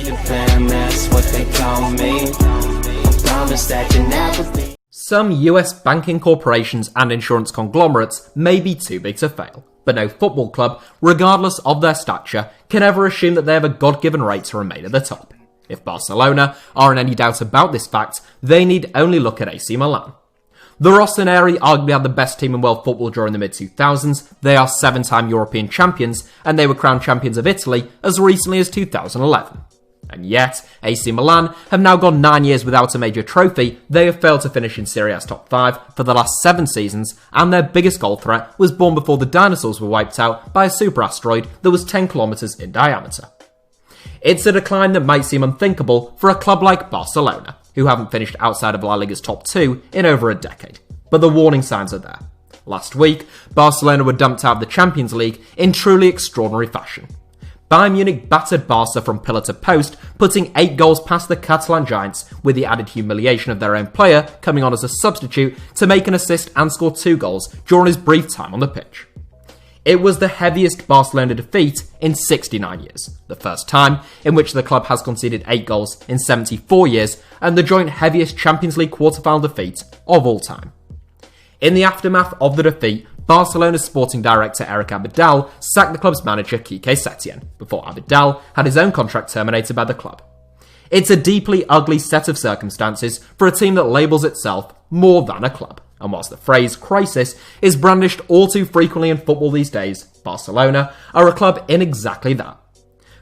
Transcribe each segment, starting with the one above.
That's what they call me. I promise that you never be. Some US banking corporations and insurance conglomerates may be too big to fail, but no football club, regardless of their stature, can ever assume that they have a God-given right to remain at the top. If Barcelona are in any doubt about this fact, they need only look at AC Milan. The Rossoneri arguably had the best team in world football during the mid-2000s. They are 7-time European champions, and they were crowned champions of Italy as recently as 2011. And yet, AC Milan have now gone 9 years without a major trophy. They have failed to finish in Serie A's top 5 for the last 7 seasons, and their biggest goal threat was born before the dinosaurs were wiped out by a super asteroid that was 10 kilometers in diameter. It's a decline that might seem unthinkable for a club like Barcelona, who haven't finished outside of La Liga's top 2 in over a decade. But the warning signs are there. Last week, Barcelona were dumped out of the Champions League in truly extraordinary fashion. Bayern Munich battered Barca from pillar to post, putting 8 goals past the Catalan giants, with the added humiliation of their own player coming on as a substitute to make an assist and score 2 goals during his brief time on the pitch. It was the heaviest Barcelona defeat in 69 years, the first time in which the club has conceded 8 goals in 74 years, and the joint heaviest Champions League quarter-final defeat of all time. In the aftermath of the defeat, Barcelona's sporting director Eric Abidal sacked the club's manager Quique Setien, before Abidal had his own contract terminated by the club. It's a deeply ugly set of circumstances for a team that labels itself more than a club. And whilst the phrase crisis is brandished all too frequently in football these days, Barcelona are a club in exactly that.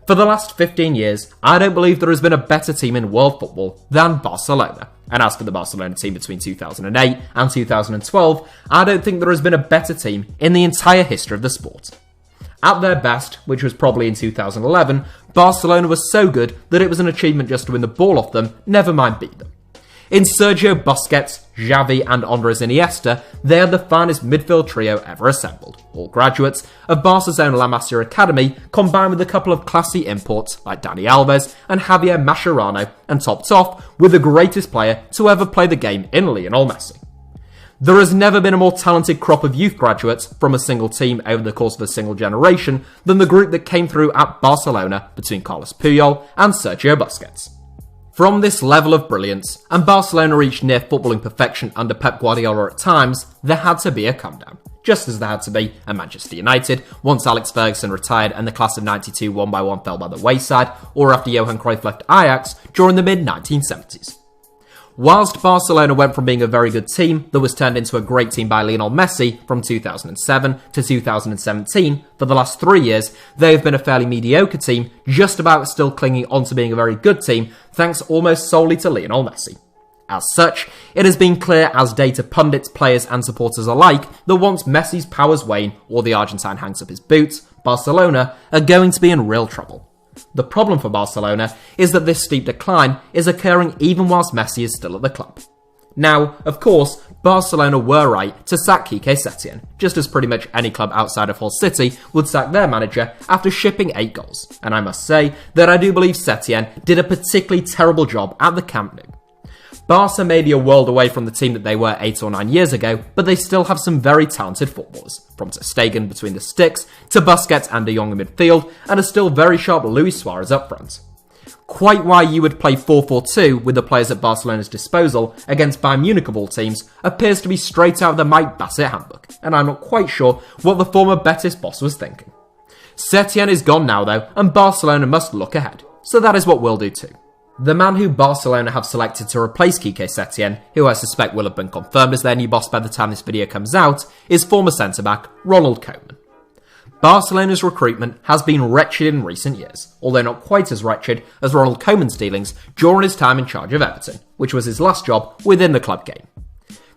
For the last 15 years, I don't believe there has been a better team in world football than Barcelona. And as for the Barcelona team between 2008 and 2012, I don't think there has been a better team in the entire history of the sport. At their best, which was probably in 2011, Barcelona was so good that it was an achievement just to win the ball off them, never mind beat them. In Sergio Busquets, Xavi and Andres Iniesta, they are the finest midfield trio ever assembled, all graduates of Barca's own La Masia Academy, combined with a couple of classy imports like Dani Alves and Javier Mascherano, and topped off with the greatest player to ever play the game in Lionel Messi. There has never been a more talented crop of youth graduates from a single team over the course of a single generation than the group that came through at Barcelona between Carlos Puyol and Sergio Busquets. From this level of brilliance, and Barcelona reached near footballing perfection under Pep Guardiola at times, there had to be a come down. Just as there had to be at Manchester United, once Alex Ferguson retired and the class of 92 one by one fell by the wayside, or after Johan Cruyff left Ajax during the mid-1970s. Whilst Barcelona went from being a very good team that was turned into a great team by Lionel Messi from 2007 to 2017, for the last 3 years, they have been a fairly mediocre team, just about still clinging on to being a very good team, thanks almost solely to Lionel Messi. As such, it has been clear as day to pundits, players and supporters alike that once Messi's powers wane or the Argentine hangs up his boots, Barcelona are going to be in real trouble. The problem for Barcelona is that this steep decline is occurring even whilst Messi is still at the club. Now, of course, Barcelona were right to sack Quique Setien, just as pretty much any club outside of Hull City would sack their manager after shipping 8 goals. And I must say that I do believe Setien did a particularly terrible job at the Camp Nou. Barca may be a world away from the team that they were 8 or 9 years ago, but they still have some very talented footballers, from Ter Stegen between the sticks, to Busquets and De Jong in midfield, and a still very sharp Luis Suarez up front. Quite why you would play 4-4-2 with the players at Barcelona's disposal against Bayern Munich of all teams appears to be straight out of the Mike Bassett handbook, and I'm not quite sure what the former Betis boss was thinking. Setien is gone now though, and Barcelona must look ahead, so that is what we'll do too. The man who Barcelona have selected to replace Quique Setien, who I suspect will have been confirmed as their new boss by the time this video comes out, is former centre-back Ronald Koeman. Barcelona's recruitment has been wretched in recent years, although not quite as wretched as Ronald Koeman's dealings during his time in charge of Everton, which was his last job within the club game.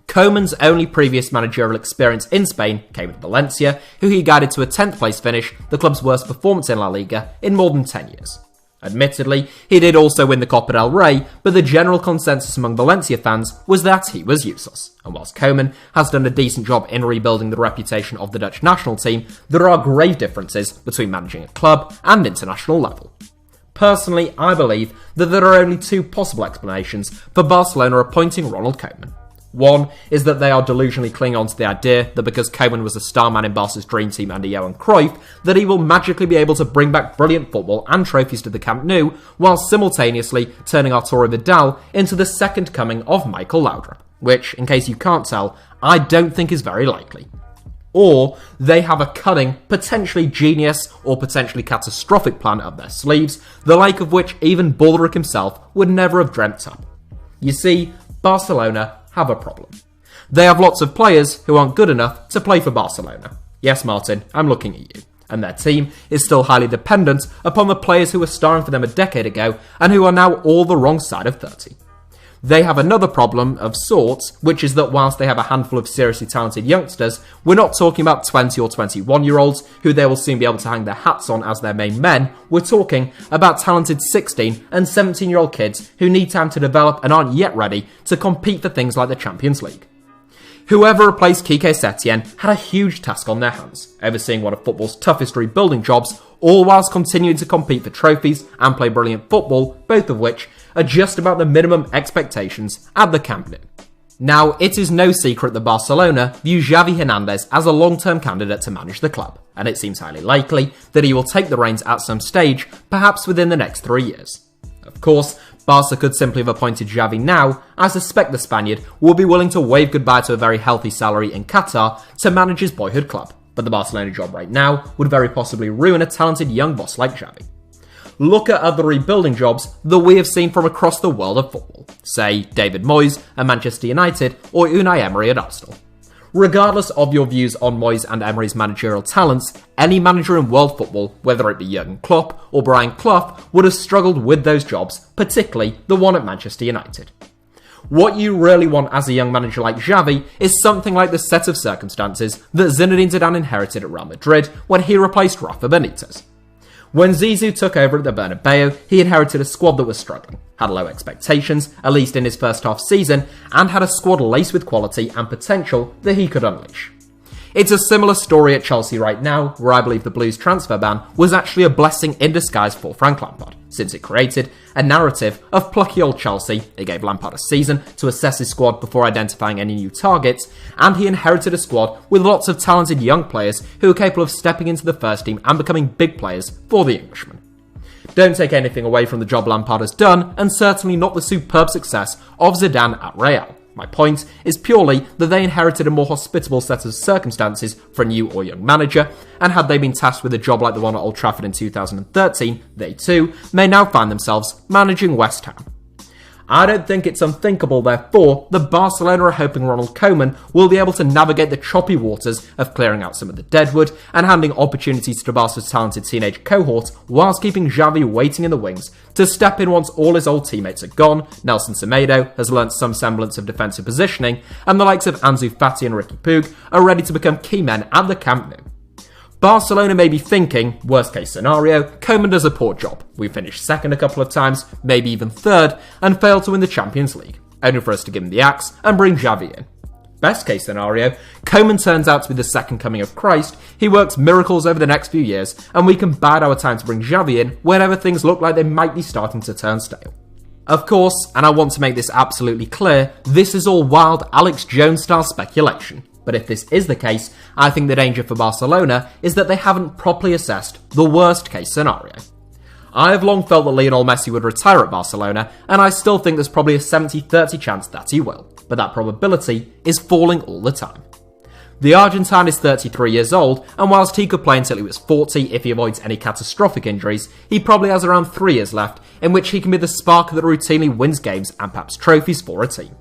Koeman's only previous managerial experience in Spain came with Valencia, who he guided to a 10th place finish, the club's worst performance in La Liga in more than 10 years. Admittedly, he did also win the Copa del Rey, but the general consensus among Valencia fans was that he was useless. And whilst Koeman has done a decent job in rebuilding the reputation of the Dutch national team, there are grave differences between managing a club and international level. Personally, I believe that there are only 2 possible explanations for Barcelona appointing Ronald Koeman. One is that they are delusionally clinging on to the idea that because Koeman was a star man in Barca's dream team under Johan Cruyff, that he will magically be able to bring back brilliant football and trophies to the Camp Nou, while simultaneously turning Arturo Vidal into the second coming of Michael Laudrup, which, in case you can't tell, I don't think is very likely. Or they have a cunning, potentially genius or potentially catastrophic plan up their sleeves, the like of which even Baldrick himself would never have dreamt up. You see, Barcelona have a problem. They have lots of players who aren't good enough to play for Barcelona. Yes, Martin, I'm looking at you. And their team is still highly dependent upon the players who were starring for them a decade ago and who are now all the wrong side of 30. They have another problem of sorts, which is that whilst they have a handful of seriously talented youngsters, we're not talking about 20 or 21-year-olds who they will soon be able to hang their hats on as their main men. We're talking about talented 16 and 17-year-old kids who need time to develop and aren't yet ready to compete for things like the Champions League. Whoever replaced Quique Setien had a huge task on their hands, overseeing one of football's toughest rebuilding jobs, all whilst continuing to compete for trophies and play brilliant football, both of which are just about the minimum expectations at the Camp Nou. Now, it is no secret that Barcelona view Xavi Hernandez as a long-term candidate to manage the club, and it seems highly likely that he will take the reins at some stage, perhaps within the next 3 years. Of course, Barca could simply have appointed Xavi now. I suspect the Spaniard will be willing to wave goodbye to a very healthy salary in Qatar to manage his boyhood club, but the Barcelona job right now would very possibly ruin a talented young boss like Xavi. Look at other rebuilding jobs that we have seen from across the world of football, say David Moyes at Manchester United or Unai Emery at Arsenal. Regardless of your views on Moyes and Emery's managerial talents, any manager in world football, whether it be Jurgen Klopp or Brian Clough, would have struggled with those jobs, particularly the one at Manchester United. What you really want as a young manager like Xavi is something like the set of circumstances that Zinedine Zidane inherited at Real Madrid when he replaced Rafa Benitez. When Zizou took over at the Bernabeu, he inherited a squad that was struggling, had low expectations, at least in his first half season, and had a squad laced with quality and potential that he could unleash. It's a similar story at Chelsea right now, where I believe the Blues transfer ban was actually a blessing in disguise for Frank Lampard, since it created a narrative of plucky old Chelsea. It gave Lampard a season to assess his squad before identifying any new targets, and he inherited a squad with lots of talented young players who are capable of stepping into the first team and becoming big players for the Englishman. Don't take anything away from the job Lampard has done, and certainly not the superb success of Zidane at Real. My point is purely that they inherited a more hospitable set of circumstances for a new or young manager, and had they been tasked with a job like the one at Old Trafford in 2013, they too may now find themselves managing West Ham. I don't think it's unthinkable, therefore, that Barcelona are hoping Ronald Koeman will be able to navigate the choppy waters of clearing out some of the deadwood and handing opportunities to Barca's talented teenage cohort, whilst keeping Xavi waiting in the wings to step in once all his old teammates are gone. Nelson Semedo has learnt some semblance of defensive positioning, and the likes of Ansu Fati and Ricky Puig are ready to become key men at the Camp Nou. Barcelona may be thinking, worst case scenario, Koeman does a poor job. We finished second a couple of times, maybe even third, and failed to win the Champions League, only for us to give him the axe and bring Xavi in. Best case scenario, Koeman turns out to be the second coming of Christ, he works miracles over the next few years, and we can bide our time to bring Xavi in whenever things look like they might be starting to turn stale. Of course, and I want to make this absolutely clear, this is all wild Alex Jones-style speculation. But if this is the case, I think the danger for Barcelona is that they haven't properly assessed the worst case scenario. I have long felt that Lionel Messi would retire at Barcelona, and I still think there's probably a 70-30 chance that he will, but that probability is falling all the time. The Argentine is 33 years old, and whilst he could play until he was 40 if he avoids any catastrophic injuries, he probably has around 3 years left in which he can be the spark that routinely wins games and perhaps trophies for a team.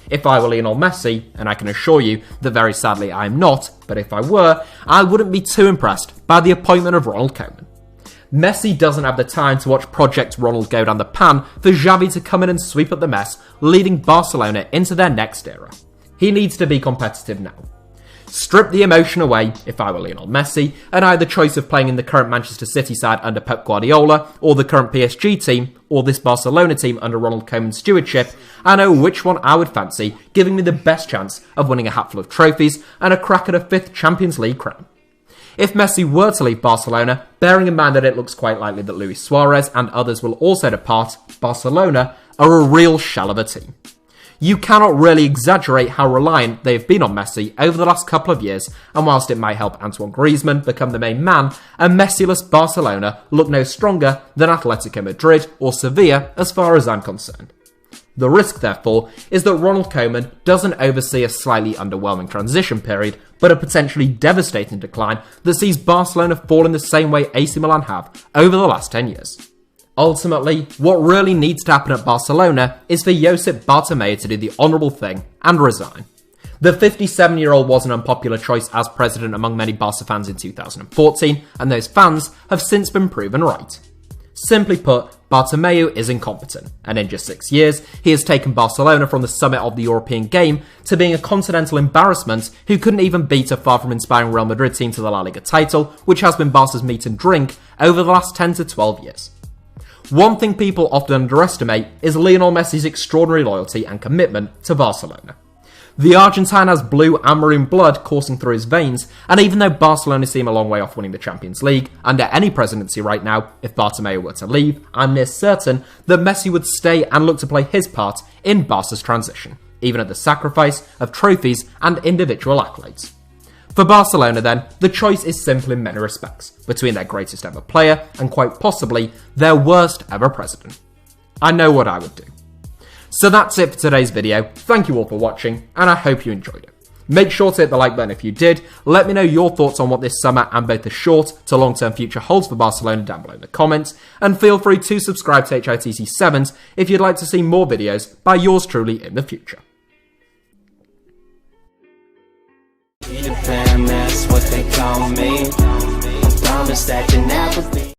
If I were Lionel Messi, and I can assure you that very sadly I am not, but if I were, I wouldn't be too impressed by the appointment of Ronald Koeman. Messi doesn't have the time to watch Project Ronald go down the pan for Xavi to come in and sweep up the mess, leading Barcelona into their next era. He needs to be competitive now. Strip the emotion away if I were Lionel Messi, and I had the choice of playing in the current Manchester City side under Pep Guardiola, or the current PSG team, or this Barcelona team under Ronald Koeman's stewardship. I know which one I would fancy, giving me the best chance of winning a hatful of trophies and a crack at a 5th Champions League crown. If Messi were to leave Barcelona, bearing in mind that it looks quite likely that Luis Suarez and others will also depart, Barcelona are a real shell of a team. You cannot really exaggerate how reliant they have been on Messi over the last couple of years, and whilst it might help Antoine Griezmann become the main man, a Messi-less Barcelona look no stronger than Atletico Madrid or Sevilla as far as I'm concerned. The risk, therefore, is that Ronald Koeman doesn't oversee a slightly underwhelming transition period, but a potentially devastating decline that sees Barcelona fall in the same way AC Milan have over the last 10 years. Ultimately, what really needs to happen at Barcelona is for Josep Bartomeu to do the honourable thing and resign. The 57-year-old was an unpopular choice as president among many Barca fans in 2014, and those fans have since been proven right. Simply put, Bartomeu is incompetent, and in just 6 years, he has taken Barcelona from the summit of the European game to being a continental embarrassment who couldn't even beat a far from inspiring Real Madrid team to the La Liga title, which has been Barca's meat and drink over the last 10 to 12 years. One thing people often underestimate is Lionel Messi's extraordinary loyalty and commitment to Barcelona. The Argentine has blue and maroon blood coursing through his veins, and even though Barcelona seem a long way off winning the Champions League under any presidency right now, if Bartomeu were to leave, I'm near certain that Messi would stay and look to play his part in Barca's transition, even at the sacrifice of trophies and individual accolades. For Barcelona then, the choice is simple in many respects, between their greatest ever player and quite possibly their worst ever president. I know what I would do. So that's it for today's video. Thank you all for watching, and I hope you enjoyed it. Make sure to hit the like button if you did. Let me know your thoughts on what this summer and both the short to long-term future holds for Barcelona down below in the comments, and feel free to subscribe to HITC7s if you'd like to see more videos by yours truly in the future. That's what they call me. I promise that you never be.